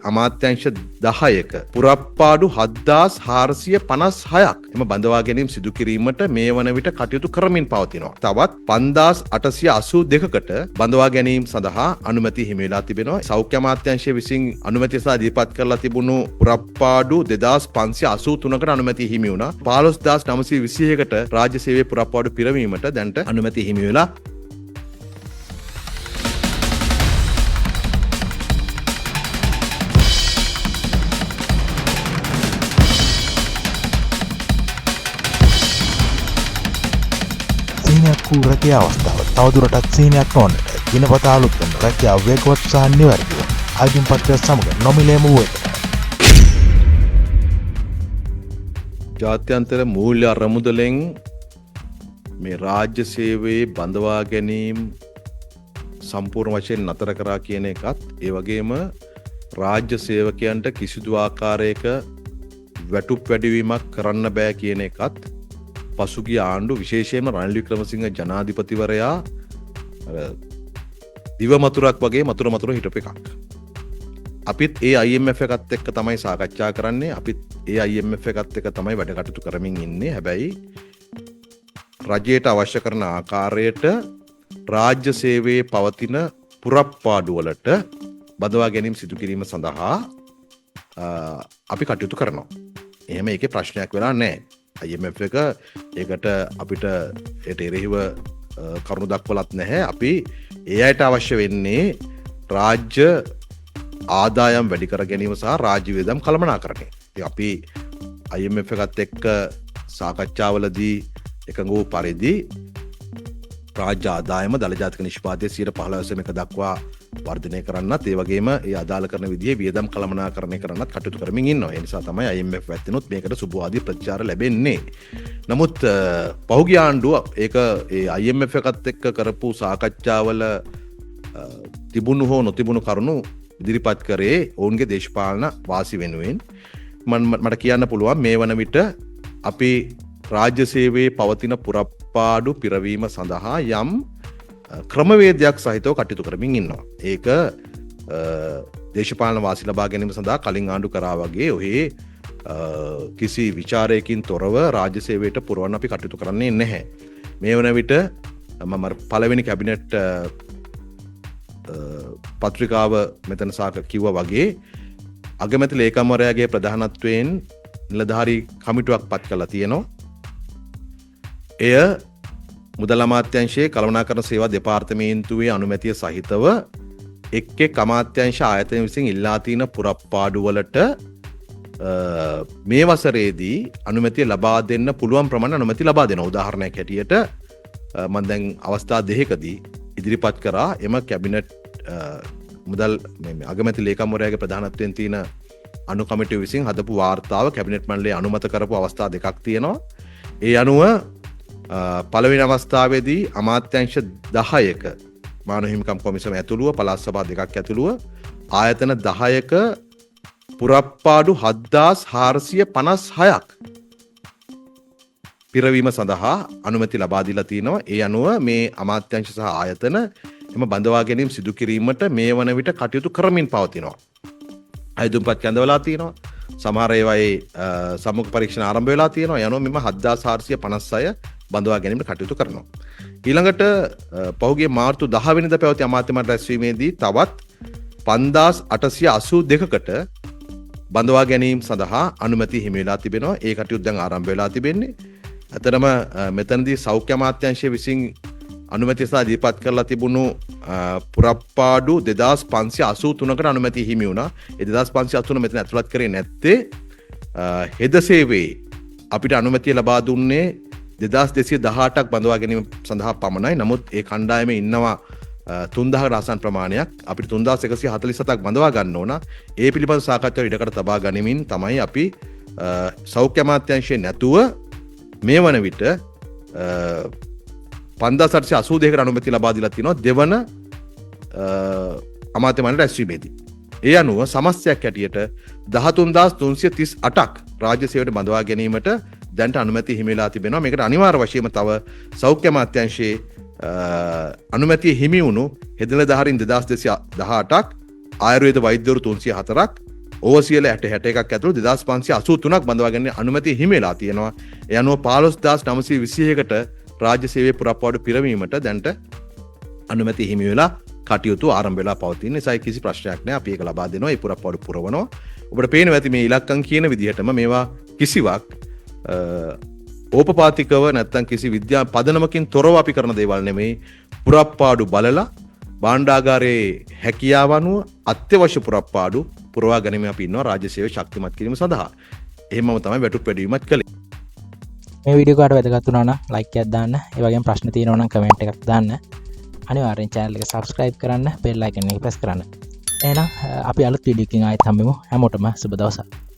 අමාත්‍යංශ 10ක පුරප්පාඩු 7456ක් එම බඳවා ගැනීම සිදු කිරීමට මේ වන විට කටයුතු කරමින් පවතිනවා. තවත් 5882කට බඳවා ගැනීම සඳහා අනුමැතිය හිමි වෙලා තිබෙනවා. සෞඛ්‍ය අමාත්‍යාංශය විසින් අනුමැතිය සඳහා ඉදිරිපත් කරලා තිබුණු පුරප්පාඩු 2583කට අනුමැතිය හිමි වුණා. 15921කට රාජ්‍ය සේවයේ පුරප්පාඩු පිරවීමට දැන්ට අනුමැතිය හිමි වෙලා රැකියා අවස්ථාව තවදුරටත් සීනයක් නොවන්නට දිනපතා අලුත් වන රැකියාව වේගවත් සහ නිවැරදිව ආයුධ පත්‍රය සමග නොමිලේම වුවද ජාත්‍යන්තර මූල්‍ය අරමුදලෙන් මේ රාජ්‍ය සේවයේ බඳවා ගැනීම සම්පූර්ණ වශයෙන් නතර කරා කියන එකත් ඒ වගේම රාජ්‍ය සේවකයන්ට කිසිදු ආකාරයක වැටුප් වැඩිවීමක් කරන්න බෑ කියන එකත් පසුගිය ආණ්ඩු විශේෂයෙන්ම රනිල් වික්‍රමසිංහ ජනාධිපතිවරයා දිව මතුරක් වගේ මතුර හිටපු එකක්. අපිත් ඒ IMF එකත් එක්ක තමයි සාකච්ඡා කරන්නේ. අපිත් ඒ IMF එකත් එක්ක තමයි වැඩ කටයුතු කරමින් ඉන්නේ. හැබැයි රජයට අවශ්‍ය කරන ආකාරයට රාජ්‍ය සේවයේ පවතින පුරප්පාඩු වලට බදවා ගැනීම සිදු කිරීම සඳහා අපි කටයුතු කරනවා. එහෙම ඒකේ ප්‍රශ්නයක් වෙලා නැහැ. IMF එක ඒකට අපිට එරෙහිව කරුණු දක්වලත් නැහැ. අපි ඒ අයට අවශ්‍ය වෙන්නේ රාජ්‍ය ආදායම් වැඩි කර ගැනීම සහ රාජ්‍ය වියදම් කළමනාකරණය. ඉතින් අපි IMF එකත් එක්ක සාකච්ඡාවලදී එකඟ වූ පරිදි රාජ්‍ය ආදායම දළ ජාතික නිෂ්පාදනයේ 15% දක්වා වර්ධනය කරන්නත් ඒ වගේම ඒ අදාළ කරන විදිහේ වියදම් කළමනාකරණය කරන්නත් කටයුතු කරමින් ඉන්නවා. ඒ නිසා තමයි IMF වැත්තෙනුත් මේකට සුබවාදී ප්‍රතිචාර ලැබෙන්නේ. නමුත් පහුගිය ආණ්ඩුව ඒක ඒ IMF එකත් එක්ක කරපු සාකච්ඡාවල තිබුණු හෝ නොතිබුණු කරුණු ඉදිරිපත් කරේ ඔවුන්ගේ දේශපාලන වාසි වෙනුවෙන්. මට කියන්න පුළුවන් මේ වන විට අපි රාජ්‍ය සේවයේ පවතින පුරප්පාඩු පිරවීම සඳහා යම් ක්‍රමවේදයක් සහිතව කටයුතු කරමින් ඉන්නවා. ඒක දේශපාලන වාසි ලබා ගැනීම සඳහා කලින් ආණ්ඩු කරා වගේ ඔහේ කිසි විචාරයකින් තොරව රාජ්‍ය සේවයට පුරවන්න අපි කටයුතු කරන්නේ නැහැ. මේ වන විට මම පළවෙනි කැබිනට් පත්‍රිකාව මෙතන කිව්වා වගේ අගමැති ලේකම්වරයාගේ ප්‍රධානත්වයෙන් නිලධාරී කමිටුවක් පත් කරලා තියෙනවා. එය මුදල් අමාත්‍යාංශයේ කළමනාකරණ සේවා දෙපාර්තමේන්තුවේ අනුමැතිය සහිතව එක් අමාත්‍යාංශ ආයතන විසින් ඉල්ලා තියෙන පුරප්පාඩු වලට මේ වසරේදී අනුමැතිය ලබා දෙන්න පුළුවන් ප්‍රමාණය අනුමැතිය ලබා දෙනවා. උදාහරණයක් හැටියට මම දැන් අවස්ථා දෙකකදී ඉදිරිපත් කරා එම කැබිනට් මුදල් අගමැති ලේකම්වරයාගේ ප්‍රධානත්වයෙන් තියෙන අනු කමිටුව විසින් හදපු වාර්තාව කැබිනට් මණ්ඩලයේ අනුමත කරපු අවස්ථා දෙකක් තියෙනවා. ඒ අනුව පළවෙනි අවස්ථාවේදී අමාත්‍යාංශ 10ක මානව හිමිකම් කොමිසම ඇතුළුව පළාත් සභා දෙකක් ඇතුළුව ආයතන 10ක පුරප්පාඩු 7456ක් පිරවීම සඳහා අනුමැති ලබා දීලා තිනවා. ඒ අනුව මේ අමාත්‍යාංශ සහ ආයතන එම බඳවා ගැනීම සිදු කිරීමට මේ වන විට කටයුතු කරමින් පවතිනවා. අයදුම්පත් කැඳවලා තිනවා. සමහර ඒවායේ සම්මුඛ පරීක්ෂණ ආරම්භ වෙලා තියෙනවා. ඒ අනුව මෙම 7456 බඳවා ගැනීමට කටයුතු කරනවා. ඊළඟට පහුගිය මාර්තු 10 වෙනිදා පැවති අමාත්‍ය මණ්ඩල රැස්වීමේදී තවත් 5882කට බඳවා ගැනීම සඳහා අනුමැතිය හිමි වෙලා තිබෙනවා. ඒ කටයුතු දැන් ආරම්භ වෙලා තිබෙන්නේ. අතරම මෙතනදී සෞඛ්‍ය අමාත්‍යාංශය විසින් අනුමැතිය සඳහා ඉදිරිපත් කරලා තිබුණු පුරප්පාඩු 2583කට අනුමැතිය හිමි වුණා. ඒ 2583 මෙතන ඇතුළත් කරේ නැත්තේ හෙද සේවයේ අපිට අනුමැතිය ලබා දුන්නේ 2218ක් බඳවා ගැනීම සඳහා පමණයි. නමුත් ඒ කණ්ඩායමේ ඉන්නවා 3000කට ආසන්න ප්‍රමාණයක්. අපිට 3147ක් බඳවා ගන්න ඕන. ඒ පිළිබඳ සාකච්ඡාව ඉඩකට තබා ගනිමින් තමයි අපි සෞඛ්‍ය අමාත්‍යාංශයේ නැතුව මේ වන විට 5882කට අනුමැතිය ලබා දීලා තිනවා දෙවන අමාත්‍ය මණ්ඩල රැස්වීමේදී. ඒ අනුව සමස්තයක් හැටියට 13338ක් රාජ්‍ය සේවයට බඳවා ගැනීමට දැන්ට අනුමැතිය හිමි වෙලා තිබෙනවා. මේකට අනිවාර්ය වශයෙන්ම තව සෞඛ්‍ය අමාත්‍යාංශයේ අනුමැතිය හිමි වුණු හෙදනිලධාරීන් 2218ක්, ආයුර්වේද වෛද්‍යවරු 304ක්, ඕසියල 61ක් ඇතුළු 2583ක් බඳවාගන්න අනුමැතිය හිමි වෙලා තියෙනවා. ඒ අනුව 15921කට රාජ්‍ය සේවයේ පුරප්පාඩු පිරවීමට දැන්ට අනුමැතිය හිමි වෙලා කටයුතු ආරම්භ වෙලා පවතින නිසා කිසි ප්‍රශ්නයක් නැහැ. අපි ඒක ලබා දෙනවා. ඒ පුරප්පාඩු පුරවනවා. ඔබට පේනවා ඇති මේ ඉලක්කම් කියන විදිහටම මේවා කිසිවක් ඕපපාතිකව නැත්තම් කිසි විද්‍යා පදනමකින් තොරව අපි කරන දේවල් නෙමෙයි. පුරප්පාඩු බලලා භාණ්ඩාගාරයේ හැකියාව අනුව අත්‍යවශ්‍ය පුරප්පාඩු පුරවා ගැනීම අපි ඉන්නවා රාජ්‍ය සේවය ශක්තිමත් කිරීම සඳහා. එහෙමම තමයි වැටුප් වැඩිවීමත් කළේ. මේ වීඩියෝ කාට වැදගත් වුණා නම් ලයික් එකක් දාන්න. ඒ වගේම ප්‍රශ්න තියෙනවා නම් කමෙන්ට් එකක් දාන්න. අනිවාර්යෙන් channel එක subscribe කරන්න, bell icon එක press කරන්න. එහෙනම් අපි අලුත් වීඩියෝ එකකින් ආයෙත් හම්බෙමු. හැමෝටම සුබ දවසක්.